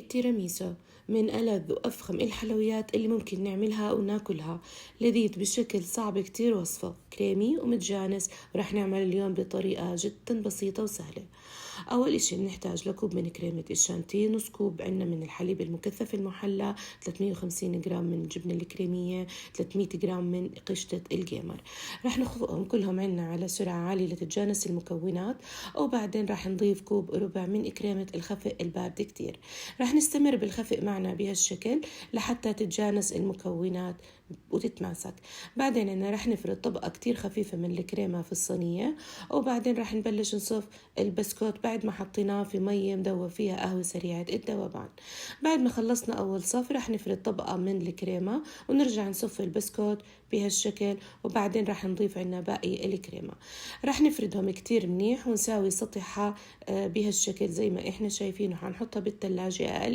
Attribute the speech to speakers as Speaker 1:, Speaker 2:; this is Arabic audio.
Speaker 1: التيراميسو من ألذ وأفخم الحلويات اللي ممكن نعملها وناكلها. لذيذ بشكل صعب كتير وصفه، كريمي ومتجانس، ورح نعمل اليوم بطريقة جدا بسيطة وسهلة. أول إشي بنحتاج لكوب من كريمة الشانتيه، نص كوب عنا من الحليب المكثف المحلى، 350 جرام من الجبنة الكريمية، 300 جرام من قشطة الجيمر. رح نخفقهم كلهم عنا على سرعة عالية لتتجانس المكونات، وبعدين رح نضيف كوب وربع من كريمة الخفق الباردة كتير. رح نستمر بالخفق معنا بهالشكل لحتى تتجانس المكونات وتتماسك. بعدين أنا رح نفرد طبقة كتير خفيفة من الكريمة في الصينية، وبعدين رح نبلش نصف البسكوت بعد ما حطيناه في مية مدوب فيها قهوة سريعة الذوبان. بعد ما خلصنا أول صف رح نفرد طبقة من الكريمة ونرجع نصف البسكوت بهالشكل، وبعدين رح نضيف عنا باقي الكريمة. رح نفردهم كتير منيح ونساوي سطحها بهالشكل زي ما احنا شايفين، وحنحطها بالثلاجة أقل